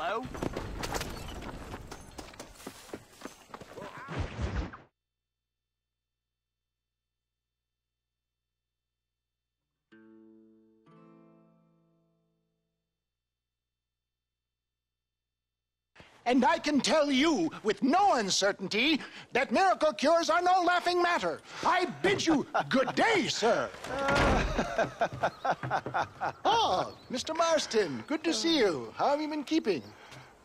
Hello? And I can tell you with no uncertainty that miracle cures are no laughing matter. I bid you good day, sir. Oh, Mr. Marston, good to see you. How have you been keeping?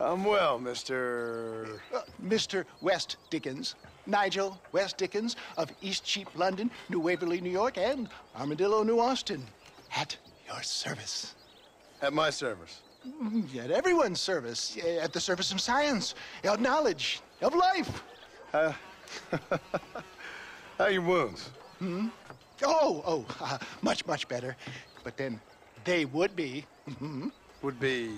I'm well, Mr. Mr. West Dickens. Nigel West Dickens of East Cheap, London, New Waverly, New York, and Armadillo, New Austin. At your service. At my service. At everyone's service. At the service of science, of knowledge, of life. How are your wounds? Much, much better. But then they would be. Would be...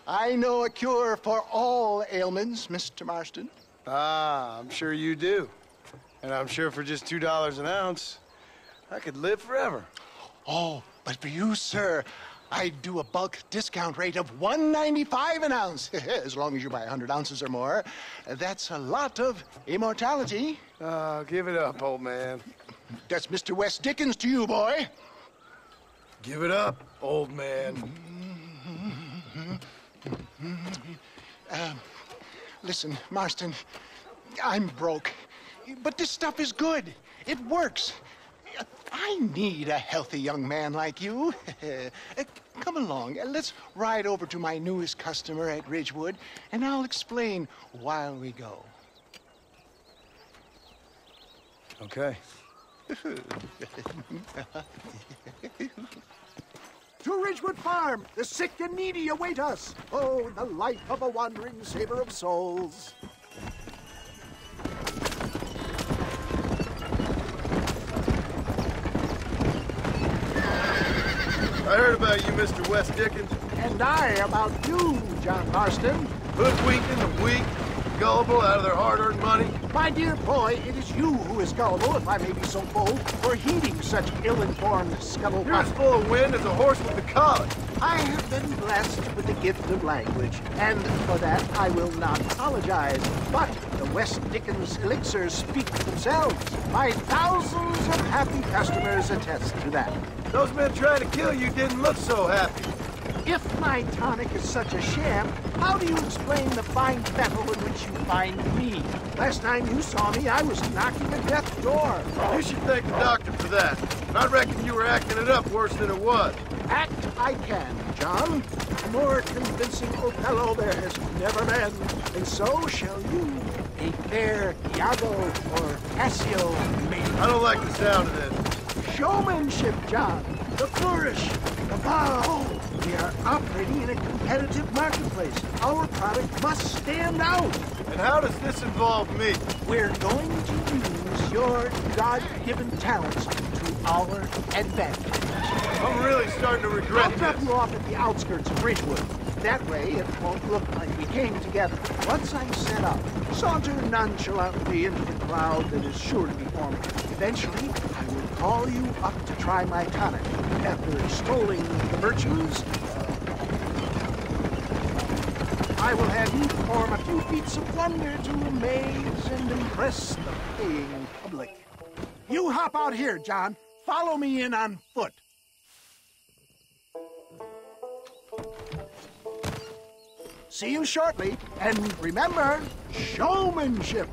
I know a cure for all ailments, Mr. Marston. Ah, I'm sure you do. And I'm sure for just $2 an ounce, I could live forever. Oh, but for you, sir, I'd do a bulk discount rate of $1.95 an ounce, as long as you buy 100 ounces or more. That's a lot of immortality. Give it up, old man. That's Mr. West Dickens to you, boy. Give it up, old man. Listen, Marston, I'm broke, but this stuff is good. It works. I need a healthy young man like you. Come along, let's ride over to my newest customer at Ridgewood, and I'll explain while we go. Okay. To Ridgewood Farm, the sick and needy await us. Oh, the life of a wandering saver of souls. I heard about you, Mr. West Dickens. And I about you, John Marston. Hoodwinking the weak, gullible out of their hard-earned money. My dear boy, it is you who is gullible, if I may be so bold, for heeding such ill-informed scuttlebutt. You're as full of wind as a horse with the collar. I have been blessed with the gift of language, and for that I will not apologize. But the West Dickens elixirs speak for themselves. My thousands of happy customers attest to that. Those men trying to kill you didn't look so happy. If my tonic is such a sham, how do you explain the fine fettle in which you find me? Last time you saw me, I was knocking at death's door. You should thank the doctor for that. I reckon you were acting it up worse than it was. Act I can, John. A more convincing Othello there has never been. And so shall you, a fair Iago or Cassio maiden. I don't like the sound of this. Showmanship, John. The flourish, the bow. We are operating in a competitive marketplace. Our product must stand out. And how does this involve me? We're going to use your God-given talents to our advantage. I'm really starting to regret I'll drop this. you off at the outskirts of Ridgewood. That way, it won't look like we came together. Once I'm set up, saunter nonchalantly into the crowd that is sure to be forming. Eventually, I will call you up to try my tonic. After extolling the virtues, I will have you perform a few feats of wonder to amaze and impress the paying public. You hop out here, John. Follow me in on foot. See you shortly, and remember, showmanship.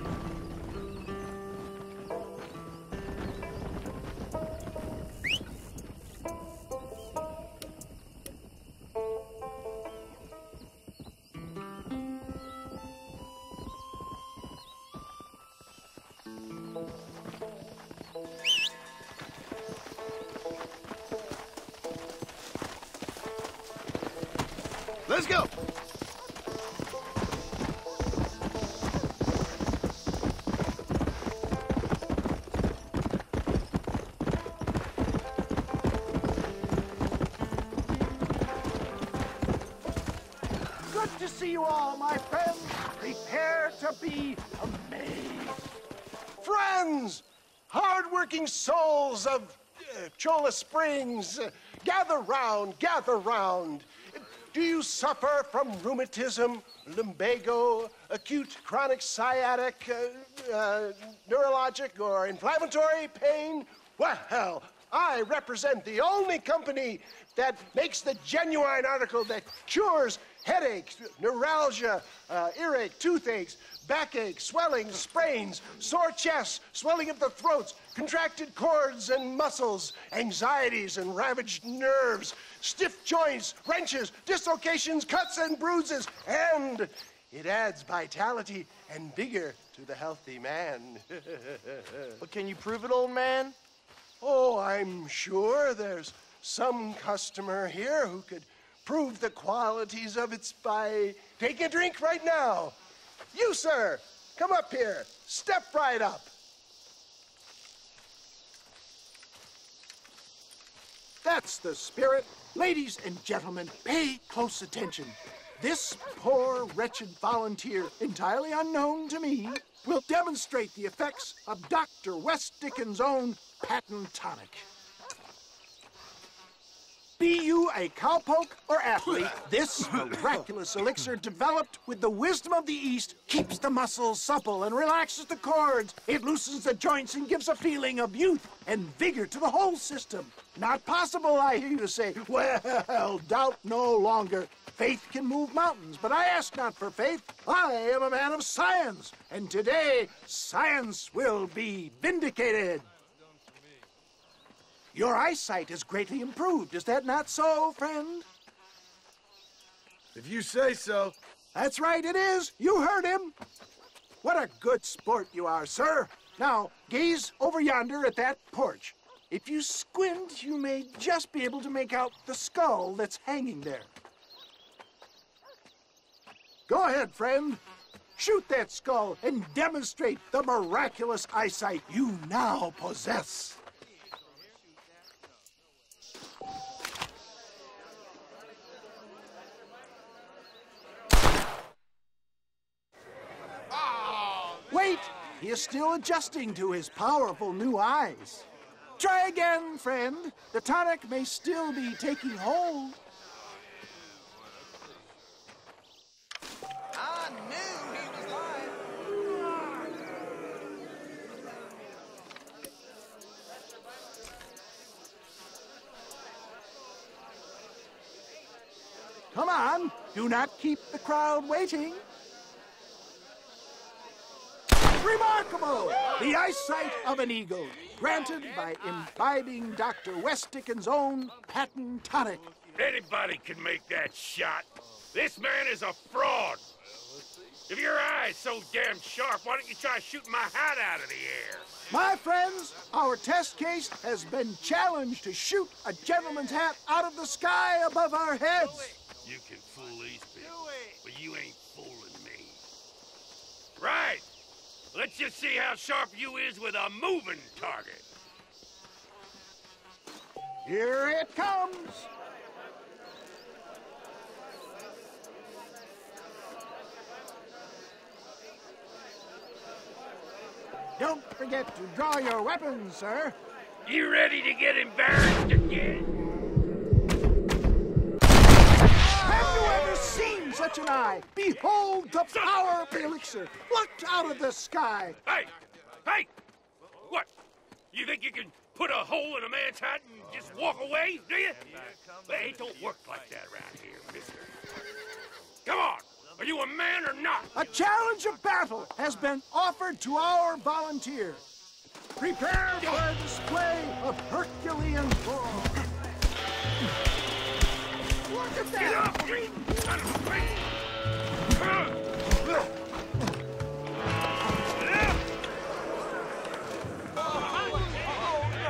Let's go. Good to see you all, my friends. Prepare to be amazed. Friends, hard-working souls of Cholla Springs, gather round, gather round. Do you suffer from rheumatism, lumbago, acute chronic sciatic, neurologic, or inflammatory pain? Well, I represent the only company that makes the genuine article that cures headaches, neuralgia, earache, toothaches, backache, swelling, sprains, sore chests, swelling of the throats, contracted cords and muscles, anxieties and ravaged nerves, stiff joints, wrenches, dislocations, cuts and bruises, and it adds vitality and vigor to the healthy man. But can you prove it, old man? Oh, I'm sure there's some customer here who could prove the qualities of it by taking a drink right now. You, sir, come up here. Step right up. That's the spirit. Ladies and gentlemen, pay close attention. This poor, wretched volunteer, entirely unknown to me, will demonstrate the effects of Dr. West Dickens' own patent tonic. Be you a cowpoke or athlete, this miraculous elixir developed with the wisdom of the East keeps the muscles supple and relaxes the cords. It loosens the joints and gives a feeling of youth and vigor to the whole system. Not possible, I hear you say. Well, doubt no longer. Faith can move mountains, but I ask not for faith. I am a man of science, and today science will be vindicated. Your eyesight is greatly improved. Is that not so, friend? If you say so. That's right, it is. You heard him. What a good sport you are, sir. Now, gaze over yonder at that porch. If you squint, you may just be able to make out the skull that's hanging there. Go ahead, friend. Shoot that skull and demonstrate the miraculous eyesight you now possess. Wait! He is still adjusting to his powerful new eyes. Try again, friend. The tonic may still be taking hold. I knew he was lying. Come on, do not keep the crowd waiting. Remarkable! The eyesight of an eagle, granted by imbibing Dr. West Dickens' own patent tonic. Anybody can make that shot. This man is a fraud. If your eye's so damn sharp, why don't you try shooting my hat out of the air? My friends, our test case has been challenged to shoot a gentleman's hat out of the sky above our heads. You can fool these people, but you ain't fooling me. Right. Let's just see how sharp you is with a moving target. Here it comes. Don't forget to draw your weapons, sir. You ready to get embarrassed again? Have you ever seen such an eye? Behold the power of the elixir, plucked out of the sky. Hey! Hey! What? You think you can put a hole in a man's hat and just walk away, do you? Hey, it don't work like that around here, mister. Come on! Are you a man or not? A challenge of battle has been offered to our volunteers. Prepare for a display of Herculean force. Look at Get that! up, you son of a bitch!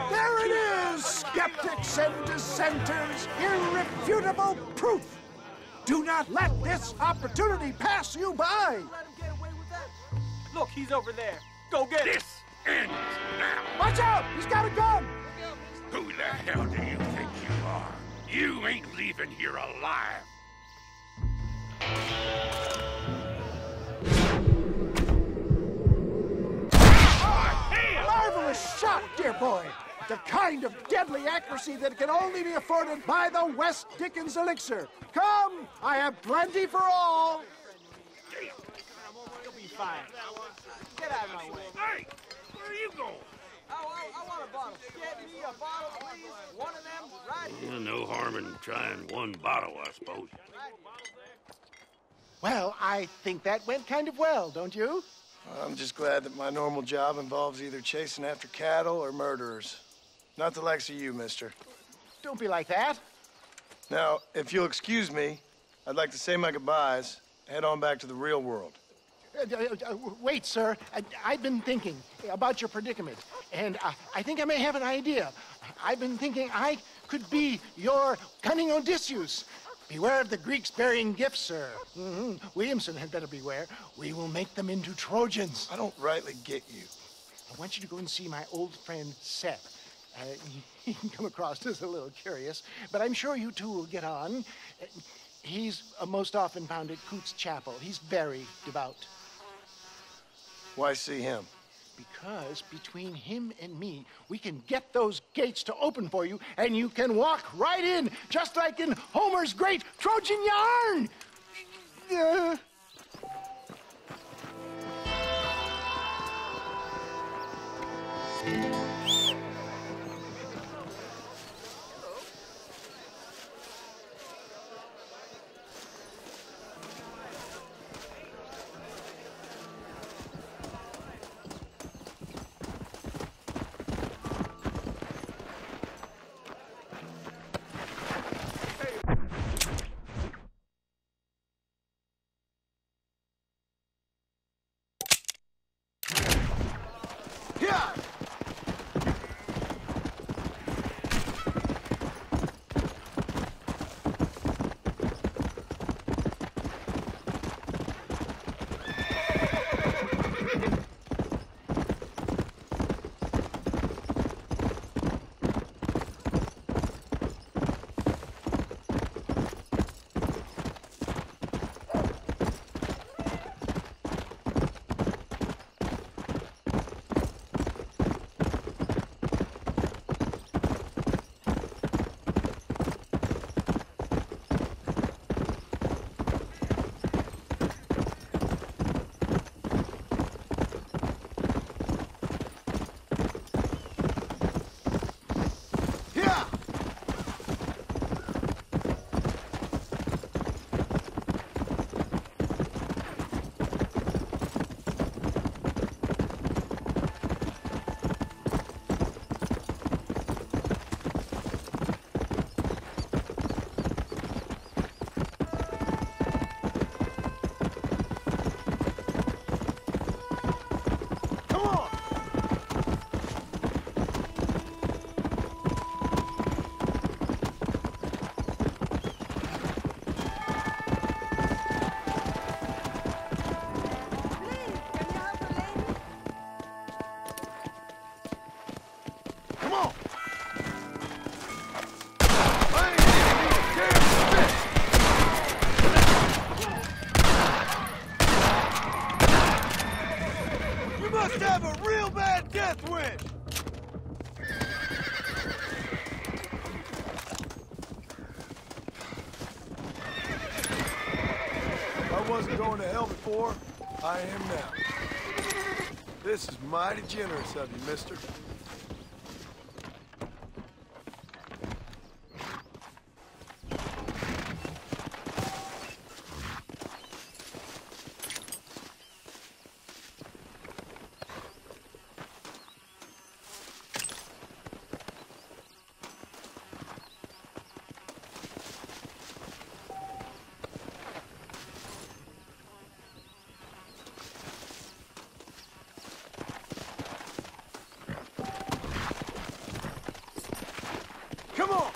There it is, skeptics and dissenters, irrefutable proof. Do not let this opportunity pass you by. Look, he's over there. Go get him. This ends now! Watch out, he's got a gun. Who the hell do you think you are? You ain't leaving here alive! Marvelous shot, dear boy. The kind of deadly accuracy that can only be afforded by the West Dickens elixir. Come, I have plenty for all. You'll be fine. Get out of my way. Hey, where are you going? I want a bottle. Get me a bottle, please. One of them, right here. No harm in trying one bottle, I suppose. Well, I think that went kind of well, don't you? I'm just glad that my normal job involves either chasing after cattle or murderers. Not the likes of you, mister. Don't be like that. Now, if you'll excuse me, I'd like to say my goodbyes, head on back to the real world. Wait, sir. I've been thinking about your predicament, and I think I may have an idea. I've been thinking I could be your cunning Odysseus. Beware of the Greeks burying gifts, sir. Williamson had better beware. We will make them into Trojans. I don't rightly get you. I want you to go and see my old friend Seth. He can come across as a little curious, but I'm sure you two will get on. He's most often found at Coots Chapel. He's very devout. Why see him? Because between him and me, we can get those gates to open for you, and you can walk right in, just like in Homer's great Trojan yarn! I wasn't going to hell before, I am now. This is mighty generous of you, mister. Come on!